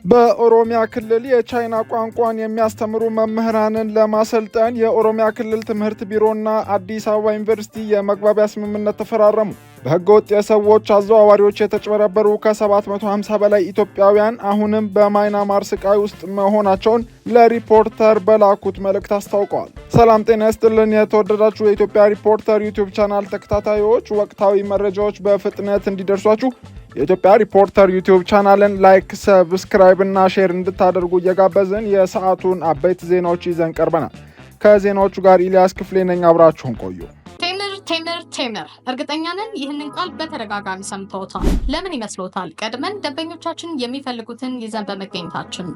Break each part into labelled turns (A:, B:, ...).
A: በኦሮሚያ ክልል የቻይና ቋንቋን የሚያስተምሩ መምህራንን ለማሰልጠን የኦሮሚያ ክልል ትምህርት ቢሮና አዲስ አበባ ዩኒቨርሲቲ የመግባቢያ ስምምነት ተፈራረሙ። በህገወጥ የሰዎች አዘዋዋሪዎች የተጭበረበሩ ከ750 በላይ ኢትዮጵያውያን አሁንም በማይናማር ስቃይ ውስጥ መሆናቸውን ለሪፖርተር በላኩት መልእክት አስታውቀዋል። ሰላም ጤና ይስጥልን። የተወደዳችሁ የኢትዮጵያ ሪፖርተር ዩቲዩብ ቻናል ተከታታዮች ወቅታዊ መረጃዎች በፍጥነት እንዲደርሷችሁ የኢትዮጵያ ሪፖርተር ዩቲዩብ ቻናልን ላይክ፣ ሰብስክራይብ እና ሼር እንድታደርጉ እየጋበዝን የሰዓቱን አበይት ዜናዎች ይዘን ቀርበናል። ከዜናዎቹ ጋር ኢሊያስ ክፍሌ ነኝ። አብራችሁን ቆዩ።
B: ቴምር እርግጠኛ ነን ይህንን ቃል በተደጋጋሚ ሰምተውታል። ለምን ይመስሎታል? ቀድመን ደንበኞቻችን የሚፈልጉትን ይዘን በመገኘታችን።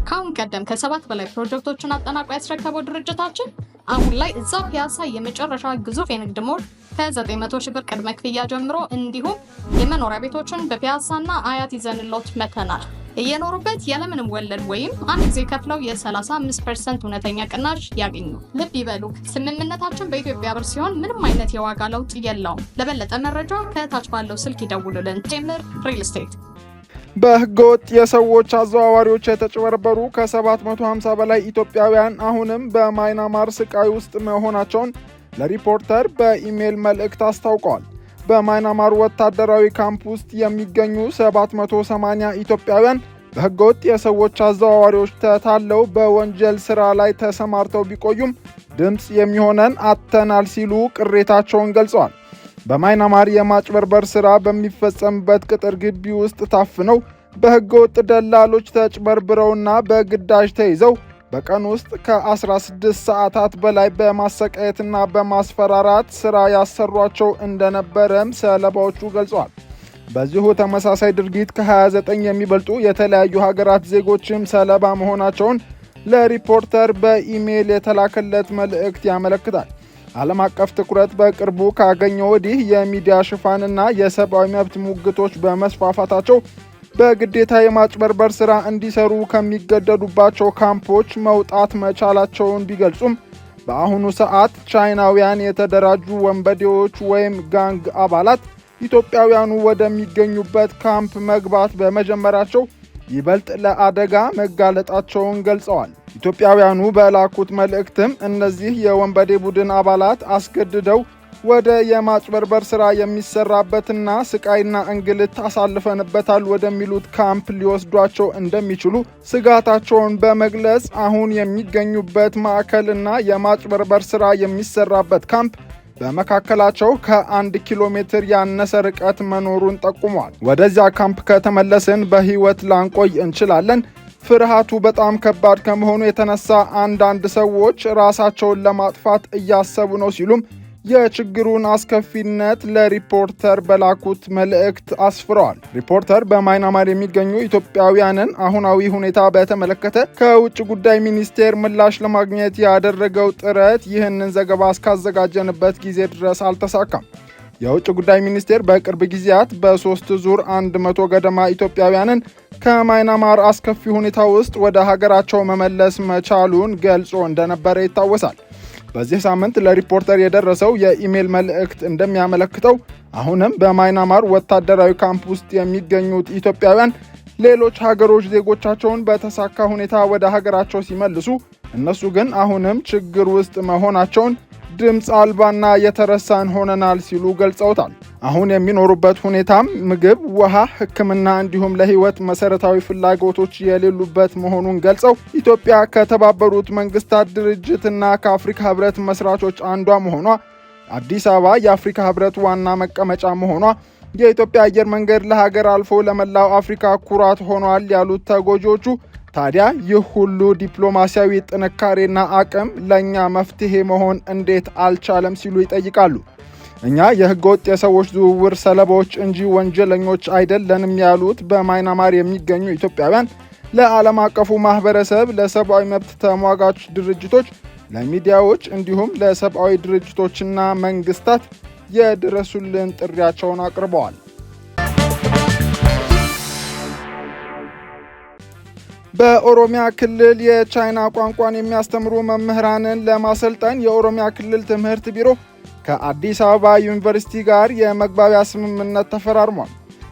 B: ከአሁን ቀደም ከ7 በላይ ፕሮጀክቶችን አጠናቆ ያስረከበው ድርጅታችን አሁን ላይ እዛ ፒያሳ የመጨረሻ ግዙፍ የንግድ ሞል ከ900 ሺህ ብር ቅድመ ክፍያ ጀምሮ እንዲሁም የመኖሪያ ቤቶችን በፒያሳና አያት ይዘንሎት መተናል። እየኖሩበት ያለምንም ወለድ ወይም አንድ ጊዜ ከፍለው የ35% እውነተኛ ቅናሽ ያገኙ። ልብ ይበሉ፣ ስምምነታችን በኢትዮጵያ ብር ሲሆን ምንም አይነት የዋጋ ለውጥ የለውም። ለበለጠ መረጃ ከታች ባለው ስልክ ይደውሉልን። ቴምር ሪል ስቴት።
A: በህገወጥ የሰዎች አዘዋዋሪዎች የተጭበረበሩ ከ750 በላይ ኢትዮጵያውያን አሁንም በማይናማር ስቃይ ውስጥ መሆናቸውን ለሪፖርተር በኢሜይል መልእክት አስታውቀዋል። በማይናማር ወታደራዊ ካምፕ ውስጥ የሚገኙ 780 ኢትዮጵያውያን በህገወጥ የሰዎች አዘዋዋሪዎች ተታለው በወንጀል ስራ ላይ ተሰማርተው ቢቆዩም ድምፅ የሚሆነን አጥተናል ሲሉ ቅሬታቸውን ገልጸዋል። በማይናማር የማጭበርበር ስራ በሚፈጸምበት ቅጥር ግቢ ውስጥ ታፍነው በህገወጥ ደላሎች ተጭበርብረውና በግዳጅ ተይዘው በቀን ውስጥ ከ16 ሰዓታት በላይ በማሰቃየትና በማስፈራራት ስራ ያሰሯቸው እንደነበረም ሰለባዎቹ ገልጸዋል። በዚሁ ተመሳሳይ ድርጊት ከ29 የሚበልጡ የተለያዩ ሀገራት ዜጎችም ሰለባ መሆናቸውን ለሪፖርተር በኢሜይል የተላከለት መልእክት ያመለክታል። ዓለም አቀፍ ትኩረት በቅርቡ ካገኘው ወዲህ የሚዲያ ሽፋንና የሰብአዊ መብት ሙግቶች በመስፋፋታቸው በግዴታ የማጭበርበር ስራ እንዲሰሩ ከሚገደዱባቸው ካምፖች መውጣት መቻላቸውን ቢገልጹም በአሁኑ ሰዓት ቻይናውያን የተደራጁ ወንበዴዎች ወይም ጋንግ አባላት ኢትዮጵያውያኑ ወደሚገኙበት ካምፕ መግባት በመጀመራቸው ይበልጥ ለአደጋ መጋለጣቸውን ገልጸዋል። ኢትዮጵያውያኑ በላኩት መልእክትም እነዚህ የወንበዴ ቡድን አባላት አስገድደው ወደ የማጭበርበር ስራ የሚሰራበትና ስቃይና እንግልት አሳልፈንበታል ወደሚሉት ካምፕ ሊወስዷቸው እንደሚችሉ ስጋታቸውን በመግለጽ አሁን የሚገኙበት ማዕከልና የማጭበርበር ስራ የሚሰራበት ካምፕ በመካከላቸው ከ1 ኪሎ ሜትር ያነሰ ርቀት መኖሩን ጠቁመዋል። ወደዚያ ካምፕ ከተመለስን በህይወት ላንቆይ እንችላለን። ፍርሃቱ በጣም ከባድ ከመሆኑ የተነሳ አንዳንድ ሰዎች ራሳቸውን ለማጥፋት እያሰቡ ነው ሲሉም የችግሩን አስከፊነት ለሪፖርተር በላኩት መልእክት አስፍረዋል። ሪፖርተር በማይናማር የሚገኙ ኢትዮጵያውያንን አሁናዊ ሁኔታ በተመለከተ ከውጭ ጉዳይ ሚኒስቴር ምላሽ ለማግኘት ያደረገው ጥረት ይህንን ዘገባ እስካዘጋጀንበት ጊዜ ድረስ አልተሳካም። የውጭ ጉዳይ ሚኒስቴር በቅርብ ጊዜያት በ3 ዙር 100 ገደማ ኢትዮጵያውያንን ከማይናማር አስከፊ ሁኔታ ውስጥ ወደ ሀገራቸው መመለስ መቻሉን ገልጾ እንደነበረ ይታወሳል። በዚህ ሳምንት ለሪፖርተር የደረሰው የኢሜይል መልእክት እንደሚያመለክተው አሁንም በማይናማር ወታደራዊ ካምፕ ውስጥ የሚገኙት ኢትዮጵያውያን ሌሎች ሀገሮች ዜጎቻቸውን በተሳካ ሁኔታ ወደ ሀገራቸው ሲመልሱ እነሱ ግን አሁንም ችግር ውስጥ መሆናቸውን ድምፅ አልባና የተረሳን ሆነናል ሲሉ ገልጸውታል። አሁን የሚኖሩበት ሁኔታም ምግብ፣ ውሃ፣ ሕክምና እንዲሁም ለህይወት መሰረታዊ ፍላጎቶች የሌሉበት መሆኑን ገልጸው ኢትዮጵያ ከተባበሩት መንግስታት ድርጅትና ከአፍሪካ ህብረት መስራቾች አንዷ መሆኗ፣ አዲስ አበባ የአፍሪካ ህብረት ዋና መቀመጫ መሆኗ፣ የኢትዮጵያ አየር መንገድ ለሀገር አልፎ ለመላው አፍሪካ ኩራት ሆኗል ያሉት ተጎጂዎቹ ታዲያ ይህ ሁሉ ዲፕሎማሲያዊ ጥንካሬና አቅም ለእኛ መፍትሄ መሆን እንዴት አልቻለም ሲሉ ይጠይቃሉ። እኛ የህገወጥ የሰዎች ዝውውር ሰለባዎች እንጂ ወንጀለኞች አይደለንም ያሉት በማይናማር የሚገኙ ኢትዮጵያውያን ለዓለም አቀፉ ማህበረሰብ፣ ለሰብአዊ መብት ተሟጋች ድርጅቶች፣ ለሚዲያዎች እንዲሁም ለሰብአዊ ድርጅቶችና መንግስታት የድረሱልን ጥሪያቸውን አቅርበዋል። በኦሮሚያ ክልል የቻይና ቋንቋን የሚያስተምሩ መምህራንን ለማሰልጠን የኦሮሚያ ክልል ትምህርት ቢሮ ከአዲስ አበባ ዩኒቨርሲቲ ጋር የመግባቢያ ስምምነት ተፈራርሟል።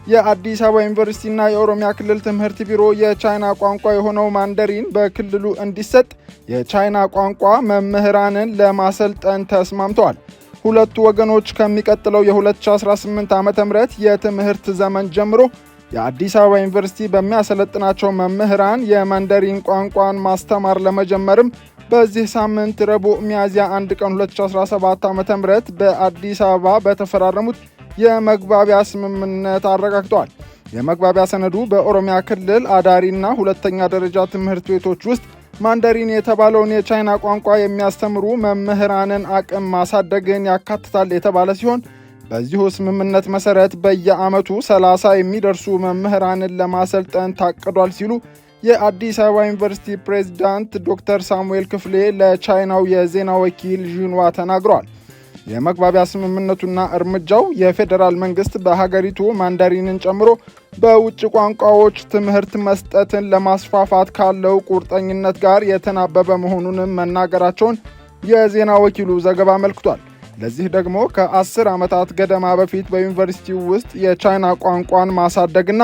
A: የአዲስ አበባ ዩኒቨርሲቲና የኦሮሚያ ክልል ትምህርት ቢሮ የቻይና ቋንቋ የሆነው ማንደሪን በክልሉ እንዲሰጥ የቻይና ቋንቋ መምህራንን ለማሰልጠን ተስማምተዋል። ሁለቱ ወገኖች ከሚቀጥለው የ2018 ዓ.ም የትምህርት ዘመን ጀምሮ የአዲስ አበባ ዩኒቨርሲቲ በሚያሰለጥናቸው መምህራን የማንደሪን ቋንቋን ማስተማር ለመጀመርም በዚህ ሳምንት ረቡዕ ሚያዝያ 1 ቀን 2017 ዓ.ም በአዲስ አበባ በተፈራረሙት የመግባቢያ ስምምነት አረጋግጠዋል። የመግባቢያ ሰነዱ በኦሮሚያ ክልል አዳሪና ሁለተኛ ደረጃ ትምህርት ቤቶች ውስጥ ማንደሪን የተባለውን የቻይና ቋንቋ የሚያስተምሩ መምህራንን አቅም ማሳደግን ያካትታል የተባለ ሲሆን በዚሁ ስምምነት መሰረት በየዓመቱ 30 የሚደርሱ መምህራንን ለማሰልጠን ታቅዷል ሲሉ የአዲስ አበባ ዩኒቨርሲቲ ፕሬዝዳንት ዶክተር ሳሙኤል ክፍሌ ለቻይናው የዜና ወኪል ዢንዋ ተናግረዋል። የመግባቢያ ስምምነቱና እርምጃው የፌዴራል መንግስት በሀገሪቱ ማንዳሪንን ጨምሮ በውጭ ቋንቋዎች ትምህርት መስጠትን ለማስፋፋት ካለው ቁርጠኝነት ጋር የተናበበ መሆኑንም መናገራቸውን የዜና ወኪሉ ዘገባ አመልክቷል። ለዚህ ደግሞ ከ10 ዓመታት ገደማ በፊት በዩኒቨርሲቲው ውስጥ የቻይና ቋንቋን ማሳደግና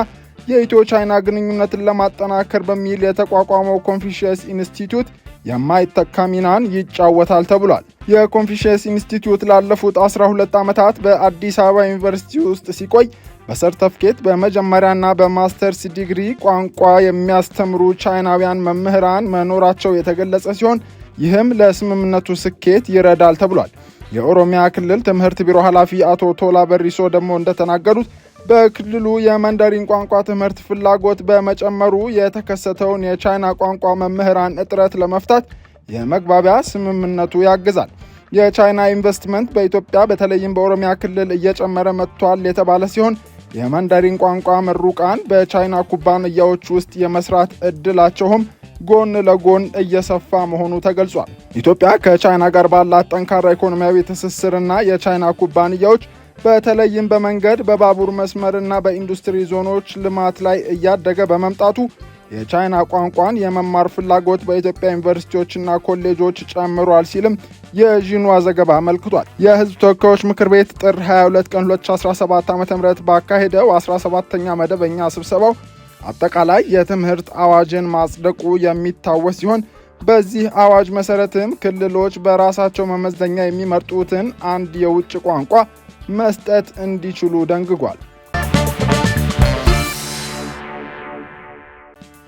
A: የኢትዮ ቻይና ግንኙነትን ለማጠናከር በሚል የተቋቋመው ኮንፊሽየስ ኢንስቲትዩት የማይተካ ሚናን ይጫወታል ተብሏል። የኮንፊሽየስ ኢንስቲትዩት ላለፉት 12 ዓመታት በአዲስ አበባ ዩኒቨርሲቲ ውስጥ ሲቆይ በሰርተፍኬት በመጀመሪያና በማስተርስ ዲግሪ ቋንቋ የሚያስተምሩ ቻይናውያን መምህራን መኖራቸው የተገለጸ ሲሆን ይህም ለስምምነቱ ስኬት ይረዳል ተብሏል። የኦሮሚያ ክልል ትምህርት ቢሮ ኃላፊ አቶ ቶላ በሪሶ ደግሞ እንደተናገሩት በክልሉ የማንዳሪን ቋንቋ ትምህርት ፍላጎት በመጨመሩ የተከሰተውን የቻይና ቋንቋ መምህራን እጥረት ለመፍታት የመግባቢያ ስምምነቱ ያግዛል። የቻይና ኢንቨስትመንት በኢትዮጵያ በተለይም በኦሮሚያ ክልል እየጨመረ መጥቷል የተባለ ሲሆን የማንዳሪን ቋንቋ ምሩቃን በቻይና ኩባንያዎች ውስጥ የመስራት እድላቸውም ጎን ለጎን እየሰፋ መሆኑ ተገልጿል። ኢትዮጵያ ከቻይና ጋር ባላት ጠንካራ ኢኮኖሚያዊ ትስስርና የቻይና ኩባንያዎች በተለይም በመንገድ በባቡር መስመርና በኢንዱስትሪ ዞኖች ልማት ላይ እያደገ በመምጣቱ የቻይና ቋንቋን የመማር ፍላጎት በኢትዮጵያ ዩኒቨርሲቲዎችና ኮሌጆች ጨምሯል ሲልም የዢንዋ ዘገባ አመልክቷል። የሕዝብ ተወካዮች ምክር ቤት ጥር 22 ቀን 2017 ዓ.ም ባካሄደው 17ኛ መደበኛ ስብሰባው አጠቃላይ የትምህርት አዋጅን ማጽደቁ የሚታወስ ሲሆን በዚህ አዋጅ መሰረትም ክልሎች በራሳቸው መመዘኛ የሚመርጡትን አንድ የውጭ ቋንቋ መስጠት እንዲችሉ ደንግጓል።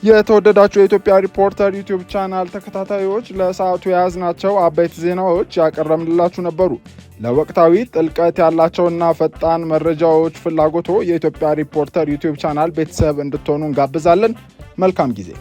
A: የተወደዳችሁ የኢትዮጵያ ሪፖርተር ዩቲዩብ ቻናል ተከታታዮች ለሰዓቱ የያዝናቸው አበይት ዜናዎች ያቀረብንላችሁ ነበሩ። ለወቅታዊ ጥልቀት ያላቸውና ፈጣን መረጃዎች ፍላጎቶ የኢትዮጵያ ሪፖርተር ዩቲዩብ ቻናል ቤተሰብ እንድትሆኑ እንጋብዛለን። መልካም ጊዜ።